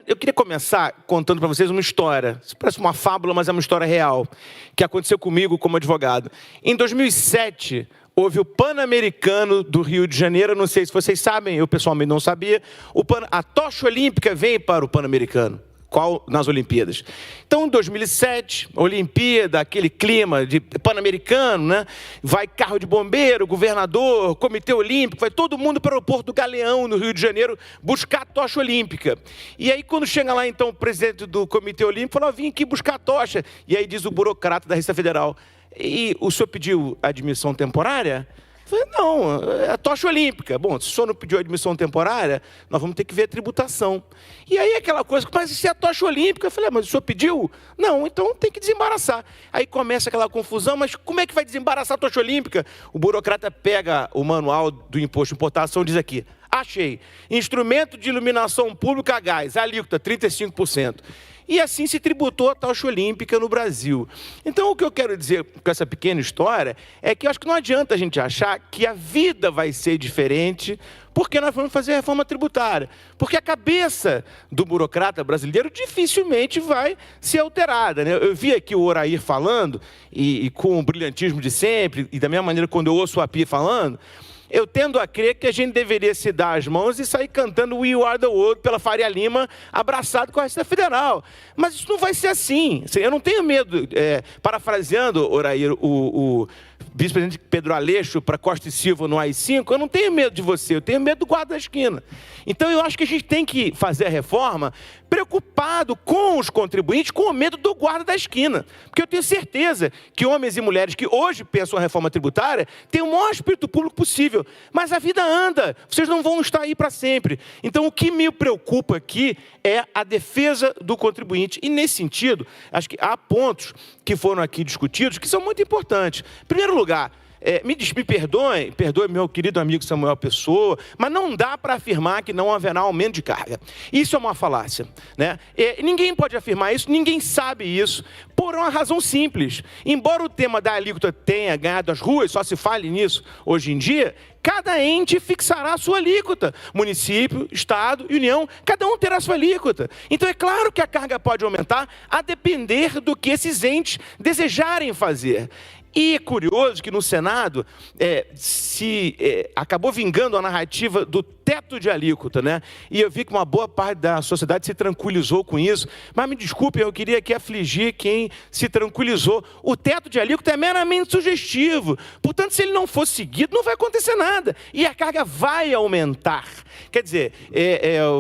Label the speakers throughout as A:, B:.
A: eu queria começar contando para vocês uma história. Isso parece uma fábula, mas é uma história real, que aconteceu comigo como advogado. Em 2007, houve o Pan-Americano do Rio de Janeiro. Não sei se vocês sabem, eu pessoalmente não sabia. A tocha olímpica veio para o Pan-Americano. Qual nas Olimpíadas. Então, em 2007, Olimpíada, aquele clima de Pan-Americano, né? Vai carro de bombeiro, governador, comitê olímpico, vai todo mundo para o aeroporto do Galeão, no Rio de Janeiro, buscar a tocha olímpica. E aí, quando chega lá, então, o presidente do comitê olímpico falou, vim aqui buscar a tocha. E aí diz o burocrata da Receita Federal, e o senhor pediu admissão temporária? Eu falei, não, é a tocha olímpica. Bom, se o senhor não pediu admissão temporária, nós vamos ter que ver a tributação. E aí aquela coisa, mas isso é a tocha olímpica? Eu falei, mas o senhor pediu? Não, então tem que desembaraçar. Aí começa aquela confusão, mas como é que vai desembaraçar a tocha olímpica? O burocrata pega o manual do imposto de importação e diz aqui, achei, instrumento de iluminação pública a gás, alíquota 35%. E assim se tributou a tocha olímpica no Brasil. Então, o que eu quero dizer com essa pequena história é que eu acho que não adianta a gente achar que a vida vai ser diferente porque nós vamos fazer a reforma tributária. Porque a cabeça do burocrata brasileiro dificilmente vai ser alterada, né? Eu vi aqui o Orair falando, e com o brilhantismo de sempre, e da mesma maneira quando eu ouço o Api falando, eu tendo a crer que a gente deveria se dar as mãos e sair cantando We Are the World pela Faria Lima, abraçado com a Receita Federal. Mas isso não vai ser assim. Eu não tenho medo, parafraseando, Orair, o vice-presidente Pedro Aleixo para Costa e Silva no AI-5, eu não tenho medo de você, eu tenho medo do guarda da esquina. Então eu acho que a gente tem que fazer a reforma preocupado com os contribuintes, com o medo do guarda da esquina. Porque eu tenho certeza que homens e mulheres que hoje pensam a reforma tributária têm o maior espírito público possível. Mas a vida anda, vocês não vão estar aí para sempre. Então o que me preocupa aqui é a defesa do contribuinte. E nesse sentido, acho que há pontos que foram aqui discutidos que são muito importantes. Em primeiro lugar, me perdoe meu querido amigo Samuel Pessoa, mas não dá para afirmar que não haverá aumento de carga. Isso é uma falácia, né? Ninguém pode afirmar isso, ninguém sabe isso, por uma razão simples. Embora o tema da alíquota tenha ganhado as ruas, só se fale nisso hoje em dia, cada ente fixará a sua alíquota. Município, Estado e União, cada um terá a sua alíquota. Então é claro que a carga pode aumentar a depender do que esses entes desejarem fazer. E é curioso que no Senado acabou vingando a narrativa do teto de alíquota, né? E eu vi que uma boa parte da sociedade se tranquilizou com isso. Mas me desculpem, eu queria aqui afligir quem se tranquilizou. O teto de alíquota é meramente sugestivo. Portanto, se ele não for seguido, não vai acontecer nada. E a carga vai aumentar. Quer dizer,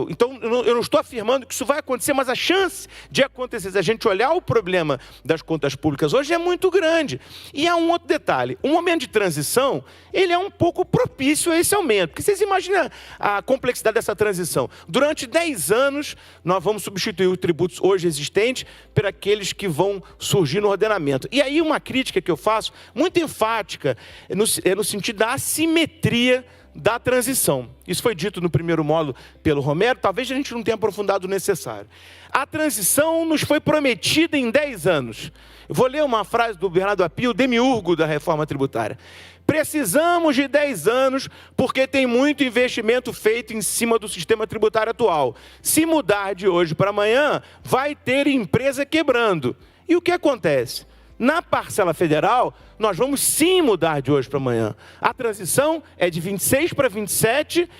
A: então eu não estou afirmando que isso vai acontecer, mas a chance de acontecer, se a gente olhar o problema das contas públicas hoje, é muito grande. E há um outro detalhe, o momento de transição, ele é um pouco propício a esse aumento. Porque vocês imaginam a complexidade dessa transição. Durante 10 anos, nós vamos substituir os tributos hoje existentes por aqueles que vão surgir no ordenamento. E aí uma crítica que eu faço, muito enfática, no sentido da assimetria da transição. Isso foi dito no primeiro módulo pelo Romero, talvez a gente não tenha aprofundado o necessário. A transição nos foi prometida em 10 anos. Eu vou ler uma frase do Bernardo Api, o demiurgo da reforma tributária. Precisamos de 10 anos porque tem muito investimento feito em cima do sistema tributário atual. Se mudar de hoje para amanhã, vai ter empresa quebrando. E o que acontece? Na parcela federal, nós vamos sim mudar de hoje para amanhã. A transição é de 26 para 27,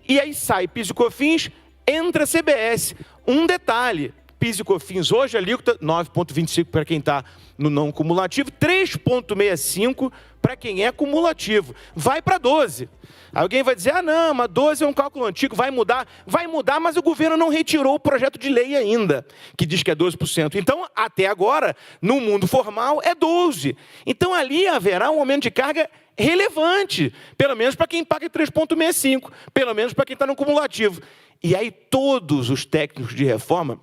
A: e aí sai PIS e COFINS, entra CBS. Um detalhe, PIS e COFINS hoje, a alíquota 9,25 para quem está no não cumulativo, 3,65 para quem é cumulativo. Vai para 12. Alguém vai dizer, não, mas 12 é um cálculo antigo, vai mudar. Vai mudar, mas o governo não retirou o projeto de lei ainda, que diz que é 12%. Então, até agora, no mundo formal, é 12%. Então, ali haverá um aumento de carga relevante, pelo menos para quem paga 3,65, pelo menos para quem está no cumulativo. E aí, todos os técnicos de reforma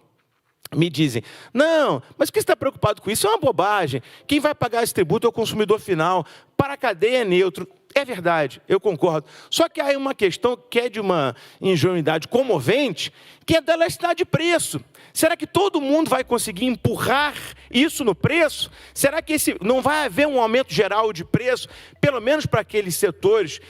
A: me dizem, não, mas por que você está preocupado com isso? É uma bobagem. Quem vai pagar esse tributo é o consumidor final. Para a cadeia é neutro. É verdade, eu concordo. Só que há uma questão que é de uma ingenuidade comovente, que é da elasticidade de preço. Será que todo mundo vai conseguir empurrar isso no preço? Será que não vai haver um aumento geral de preço, pelo menos para aqueles setores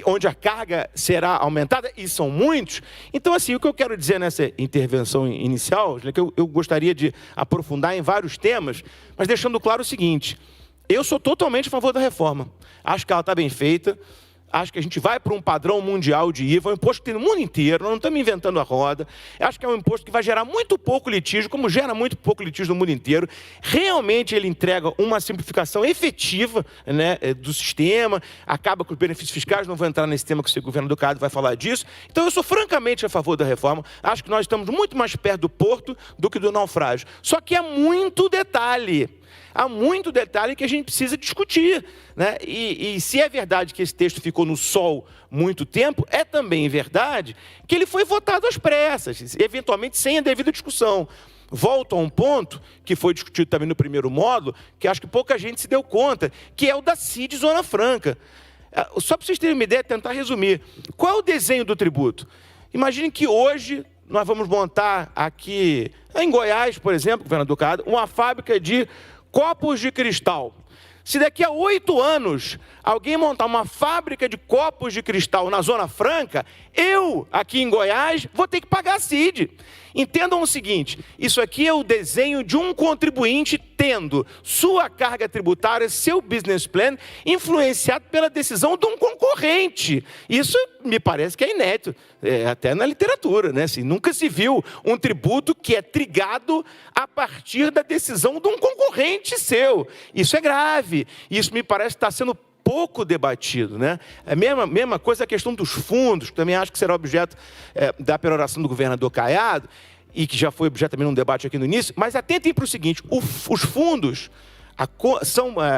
A: onde a carga será aumentada, e são muitos. Então, assim, o que eu quero dizer nessa intervenção inicial, que eu gostaria de aprofundar em vários temas, mas deixando claro o seguinte: eu sou totalmente a favor da reforma. Acho que ela está bem feita. Acho que a gente vai para um padrão mundial de IVA, um imposto que tem no mundo inteiro, nós não estamos inventando a roda. Acho que é um imposto que vai gerar muito pouco litígio, como gera muito pouco litígio no mundo inteiro. Realmente ele entrega uma simplificação efetiva, né, do sistema, acaba com os benefícios fiscais, não vou entrar nesse tema que o governo do Cado vai falar disso. Então eu sou francamente a favor da reforma, acho que nós estamos muito mais perto do porto do que do naufrágio. Só que há muito detalhe. Há muito detalhe que a gente precisa discutir, né? E se é verdade que esse texto ficou no sol muito tempo, é também verdade que ele foi votado às pressas, eventualmente sem a devida discussão. Volto a um ponto que foi discutido também no primeiro módulo, que acho que pouca gente se deu conta, que é o da CID Zona Franca. Só para vocês terem uma ideia, tentar resumir. Qual é o desenho do tributo? Imaginem que hoje nós vamos montar aqui, em Goiás, por exemplo, governador Cado, uma fábrica de copos de cristal. Se daqui a 8 anos alguém montar uma fábrica de copos de cristal na Zona Franca, eu, aqui em Goiás, vou ter que pagar a CID. Entendam o seguinte, isso aqui é o desenho de um contribuinte tendo sua carga tributária, seu business plan, influenciado pela decisão de um concorrente. Isso me parece que é inédito, até na literatura, né? Assim, nunca se viu um tributo que é trigado a partir da decisão de um concorrente seu. Isso é grave, isso me parece estar sendo pouco debatido, né? A mesma coisa a questão dos fundos, que também acho que será objeto da peroração do governador Caiado, e que já foi objeto também de um debate aqui no início, mas atentem para o seguinte, os fundos,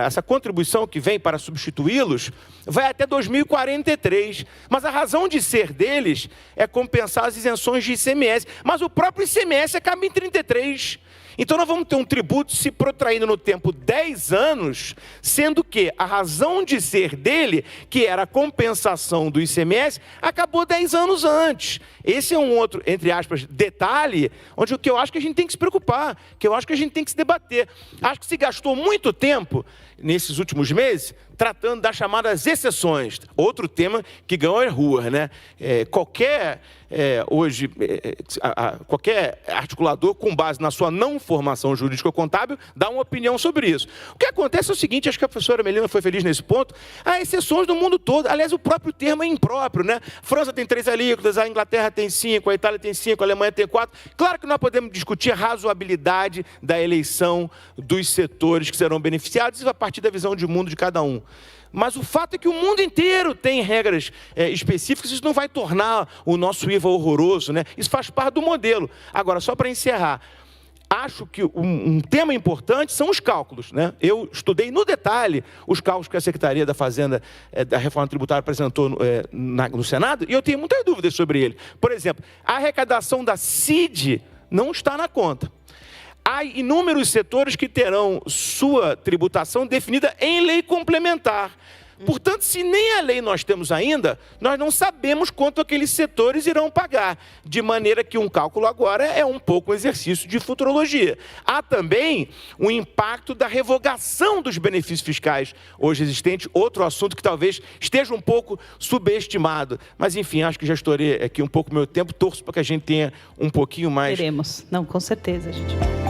A: essa contribuição que vem para substituí-los, vai até 2043, mas a razão de ser deles é compensar as isenções de ICMS, mas o próprio ICMS acaba em 33. Então nós vamos ter um tributo se protraindo no tempo 10 anos, sendo que a razão de ser dele, que era a compensação do ICMS, acabou 10 anos antes. Esse é um outro, entre aspas, detalhe, onde o que eu acho que a gente tem que se preocupar, que eu acho que a gente tem que se debater. Acho que se gastou muito tempo, nesses últimos meses, tratando das chamadas exceções. Outro tema que ganhou é rua, né? Qualquer articulador, com base na sua não formação jurídica ou contábil, dá uma opinião sobre isso. O que acontece é o seguinte, acho que a professora Melina foi feliz nesse ponto, há exceções no mundo todo. Aliás, o próprio termo é impróprio, né? França tem 3 alíquotas, a Inglaterra tem 5, a Itália tem 5, a Alemanha tem 4. Claro que nós podemos discutir a razoabilidade da eleição dos setores que serão beneficiados a partir da visão de mundo de cada um. Mas o fato é que o mundo inteiro tem regras específicas, isso não vai tornar o nosso IVA horroroso, né? Isso faz parte do modelo. Agora, só para encerrar, acho que um tema importante são os cálculos, né? Eu estudei no detalhe os cálculos que a Secretaria da Fazenda da Reforma Tributária apresentou no Senado, e eu tenho muitas dúvidas sobre ele. Por exemplo, a arrecadação da CID não está na conta. Há inúmeros setores que terão sua tributação definida em lei complementar. Portanto, se nem a lei nós temos ainda, nós não sabemos quanto aqueles setores irão pagar. De maneira que um cálculo agora é um pouco um exercício de futurologia. Há também o impacto da revogação dos benefícios fiscais hoje existentes, outro assunto que talvez esteja um pouco subestimado. Mas, enfim, acho que já estourei aqui um pouco o meu tempo, torço para que a gente tenha um pouquinho mais...
B: Teremos. Não, com certeza, gente.